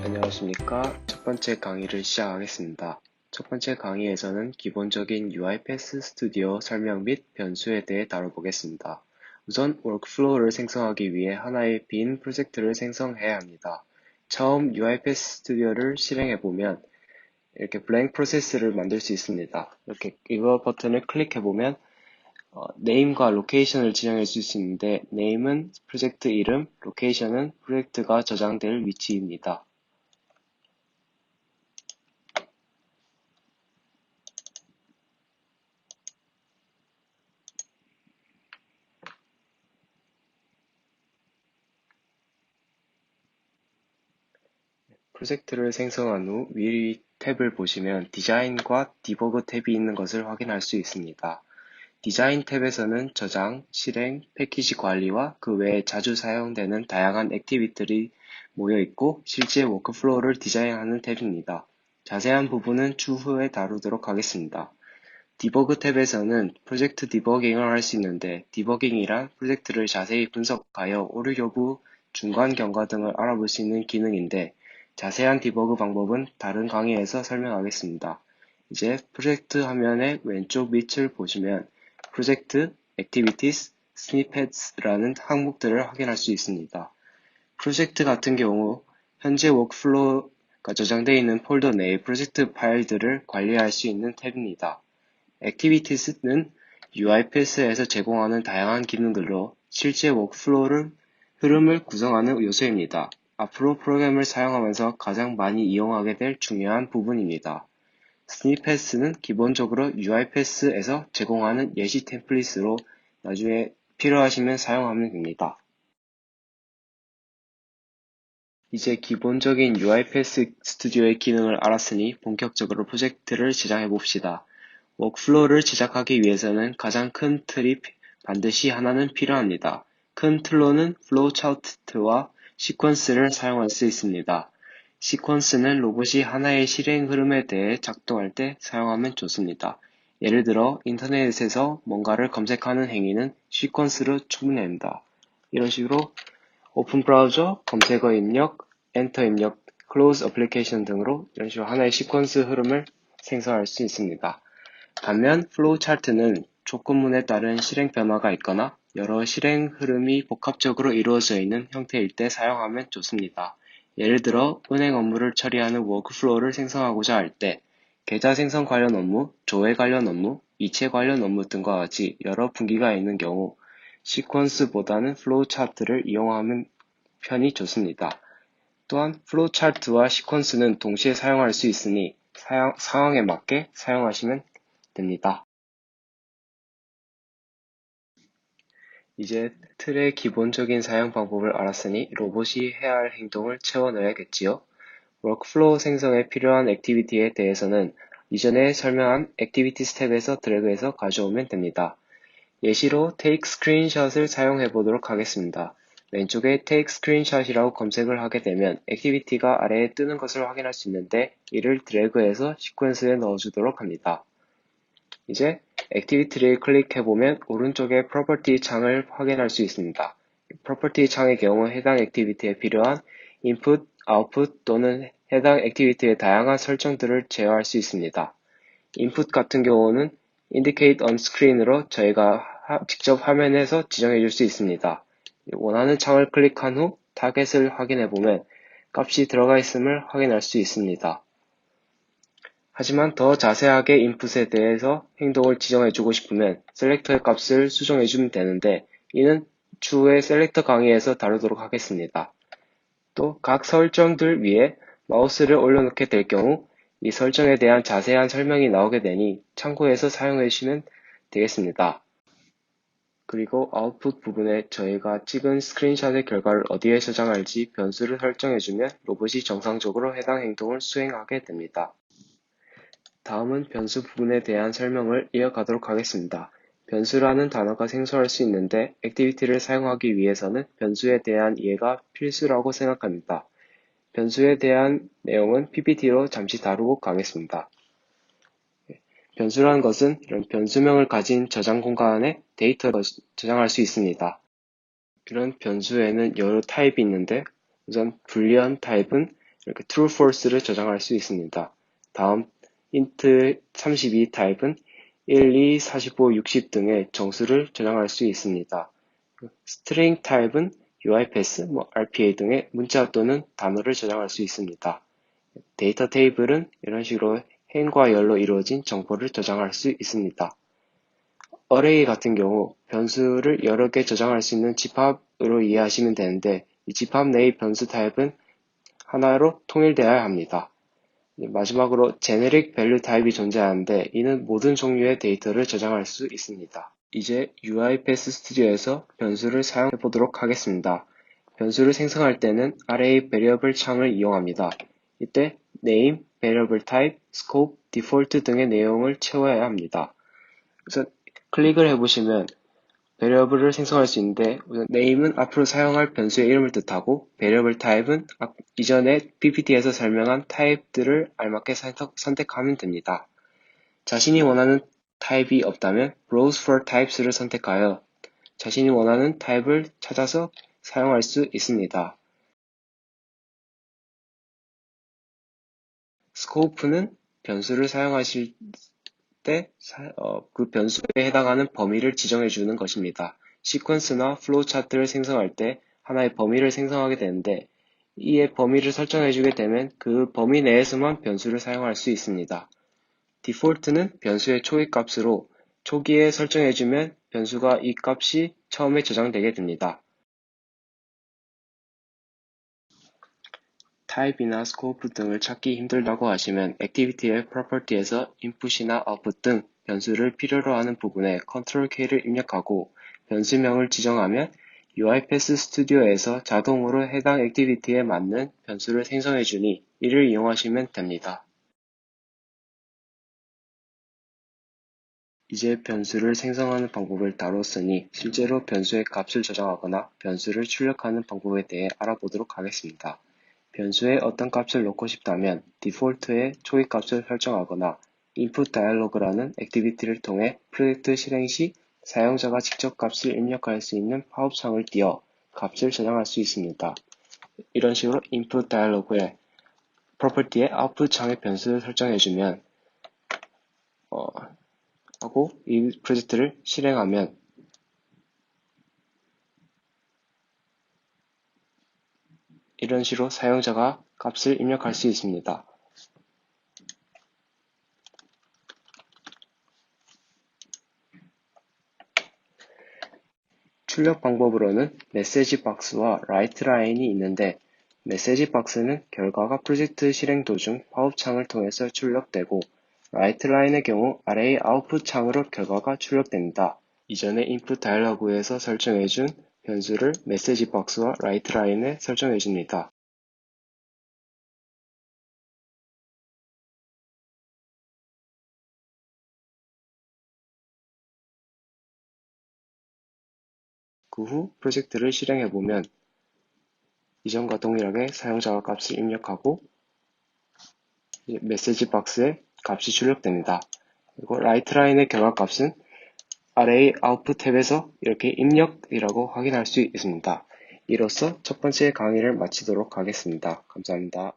안녕하십니까. 첫 번째 강의를 시작하겠습니다. 첫 번째 강의에서는 기본적인 UiPath 스튜디오 설명 및 변수에 대해 다뤄보겠습니다. 우선 워크플로우를 생성하기 위해 하나의 빈 프로젝트를 생성해야 합니다. 처음 UiPath 스튜디오를 실행해보면 이렇게 블랭크 프로세스를 만들 수 있습니다. 이렇게 이거 버튼을 클릭해보면 네임과 로케이션을 지정할 수 있는데 네임은 프로젝트 이름, 로케이션은 프로젝트가 저장될 위치입니다. 프로젝트를 생성한 후 위 탭을 보시면 디자인과 디버그 탭이 있는 것을 확인할 수 있습니다. 디자인 탭에서는 저장, 실행, 패키지 관리와 그 외에 자주 사용되는 다양한 액티비티들이 모여 있고 실제 워크플로우를 디자인하는 탭입니다. 자세한 부분은 추후에 다루도록 하겠습니다. 디버그 탭에서는 프로젝트 디버깅을 할 수 있는데 디버깅이란 프로젝트를 자세히 분석하여 오류 여부, 중간 경과 등을 알아볼 수 있는 기능인데 자세한 디버그 방법은 다른 강의에서 설명하겠습니다. 이제 프로젝트 화면의 왼쪽 밑을 보시면 프로젝트, Activities, Snippets라는 항목들을 확인할 수 있습니다. 프로젝트 같은 경우 현재 워크플로우가 저장되어 있는 폴더 내의 프로젝트 파일들을 관리할 수 있는 탭입니다. Activities는 UiPath에서 제공하는 다양한 기능들로 실제 워크플로우 흐름을 구성하는 요소입니다. 앞으로 프로그램을 사용하면서 가장 많이 이용하게 될 중요한 부분입니다. 스니펫은 기본적으로 UiPath에서 제공하는 예시 템플릿으로 나중에 필요하시면 사용하면 됩니다. 이제 기본적인 UiPath 스튜디오의 기능을 알았으니 본격적으로 프로젝트를 제작해 봅시다. 워크플로우를 제작하기 위해서는 가장 큰 틀이 반드시 하나는 필요합니다. 큰 틀로는 플로우 차트와 시퀀스를 사용할 수 있습니다. 시퀀스는 로봇이 하나의 실행 흐름에 대해 작동할 때 사용하면 좋습니다. 예를 들어 인터넷에서 뭔가를 검색하는 행위는 시퀀스로 충분합니다. 이런 식으로 오픈 브라우저, 검색어 입력, 엔터 입력, 클로즈 어플리케이션 등으로 이런 식으로 하나의 시퀀스 흐름을 생성할 수 있습니다. 반면 플로우 차트는 조건문에 따른 실행 변화가 있거나 여러 실행 흐름이 복합적으로 이루어져 있는 형태일 때 사용하면 좋습니다. 예를 들어 은행 업무를 처리하는 워크플로우를 생성하고자 할 때 계좌 생성 관련 업무, 조회 관련 업무, 이체 관련 업무 등과 같이 여러 분기가 있는 경우 시퀀스보다는 플로우 차트를 이용하는 편이 좋습니다. 또한 플로우 차트와 시퀀스는 동시에 사용할 수 있으니 상황에 맞게 사용하시면 됩니다. 이제 틀의 기본적인 사용 방법을 알았으니 로봇이 해야 할 행동을 채워 넣어야겠지요. 워크플로우 생성에 필요한 액티비티에 대해서는 이전에 설명한 액티비티스 탭에서 드래그해서 가져오면 됩니다. 예시로 take screenshot을 사용해 보도록 하겠습니다. 왼쪽에 take screenshot이라고 검색을 하게 되면 액티비티가 아래에 뜨는 것을 확인할 수 있는데 이를 드래그해서 시퀀스에 넣어주도록 합니다. 이제 액티비티를 클릭해보면 오른쪽에 프로퍼티 창을 확인할 수 있습니다. 프로퍼티 창의 경우 해당 액티비티에 필요한 인풋, 아웃풋 또는 해당 액티비티의 다양한 설정들을 제어할 수 있습니다. 인풋 같은 경우는 indicate on screen으로 저희가 직접 화면에서 지정해 줄 수 있습니다. 원하는 창을 클릭한 후 타겟을 확인해보면 값이 들어가 있음을 확인할 수 있습니다. 하지만 더 자세하게 인풋에 대해서 행동을 지정해주고 싶으면 셀렉터의 값을 수정해주면 되는데 이는 추후에 셀렉터 강의에서 다루도록 하겠습니다. 또 각 설정들 위에 마우스를 올려놓게 될 경우 이 설정에 대한 자세한 설명이 나오게 되니 참고해서 사용해주시면 되겠습니다. 그리고 아웃풋 부분에 저희가 찍은 스크린샷의 결과를 어디에 저장할지 변수를 설정해주면 로봇이 정상적으로 해당 행동을 수행하게 됩니다. 다음은 변수 부분에 대한 설명을 이어가도록 하겠습니다. 변수라는 단어가 생소할 수 있는데 액티비티를 사용하기 위해서는 변수에 대한 이해가 필수라고 생각합니다. 변수에 대한 내용은 PPT로 잠시 다루고 가겠습니다. 변수라는 것은 이런 변수명을 가진 저장 공간에 데이터를 저장할 수 있습니다. 이런 변수에는 여러 타입이 있는데 우선 불리한 타입은 이렇게 true, false를 저장할 수 있습니다. 다음 int 32 타입은 1, 2, 45, 60 등의 정수를 저장할 수 있습니다. string 타입은 UIPath, RPA 등의 문자 또는 단어를 저장할 수 있습니다. 데이터 테이블은 이런 식으로 행과 열로 이루어진 정보를 저장할 수 있습니다. array 같은 경우 변수를 여러 개 저장할 수 있는 집합으로 이해하시면 되는데 이 집합 내의 변수 타입은 하나로 통일되어야 합니다. 마지막으로 generic value 타입이 존재하는데 이는 모든 종류의 데이터를 저장할 수 있습니다. 이제 UiPath Studio에서 변수를 사용해 보도록 하겠습니다. 변수를 생성할 때는 array variable 창을 이용합니다. 이때 name, variable type, scope, default 등의 내용을 채워야 합니다. 우선 클릭을 해보시면 variable을 생성할 수 있는데 우선 name은 앞으로 사용할 변수의 이름을 뜻하고 variable type은 이전에 PPT에서 설명한 타입들을 알맞게 선택하면 됩니다. 자신이 원하는 타입이 없다면 browse for types를 선택하여 자신이 원하는 타입을 찾아서 사용할 수 있습니다. scope는 변수를 사용하실 때 그 변수에 해당하는 범위를 지정해 주는 것입니다. 시퀀스나 플로우 차트를 생성할 때 하나의 범위를 생성하게 되는데 이에 범위를 설정해 주게 되면 그 범위 내에서만 변수를 사용할 수 있습니다. 디폴트는 변수의 초기 값으로 초기에 설정해 주면 변수가 이 값이 처음에 저장되게 됩니다. 타입이나 스코프 등을 찾기 힘들다고 하시면 액티비티의 프로퍼티에서 인풋이나 아웃풋 등 변수를 필요로 하는 부분에 컨트롤 K를 입력하고 변수명을 지정하면 UiPath Studio에서 자동으로 해당 액티비티에 맞는 변수를 생성해주니 이를 이용하시면 됩니다. 이제 변수를 생성하는 방법을 다뤘으니 실제로 변수의 값을 저장하거나 변수를 출력하는 방법에 대해 알아보도록 하겠습니다. 변수에 어떤 값을 넣고 싶다면 디폴트의 초기 값을 설정하거나 input dialog라는 액티비티를 통해 프로젝트 실행 시 사용자가 직접 값을 입력할 수 있는 팝업 창을 띄어 값을 저장할 수 있습니다. 이런 식으로 input dialog의 property의 output 창의 변수를 설정해주면 하고 이 프로젝트를 실행하면 이런 식으로 사용자가 값을 입력할 수 있습니다. 출력 방법으로는 메시지 박스와 라이트 라인이 있는데 메시지 박스는 결과가 프로젝트 실행 도중 팝업 창을 통해서 출력되고 라이트 라인의 경우 아래의 아웃풋 창으로 결과가 출력됩니다. 이전에 인풋 다이얼로그에서 설정해준 변수를 메시지 박스와 라이트 라인에 설정해줍니다. 그 후 프로젝트를 실행해보면 이전과 동일하게 사용자가 값을 입력하고 메시지 박스에 값이 출력됩니다. 그리고 라이트 라인의 결과값은 아래의 아웃풋 탭에서 이렇게 입력이라고 확인할 수 있습니다. 이로써 첫 번째 강의를 마치도록 하겠습니다. 감사합니다.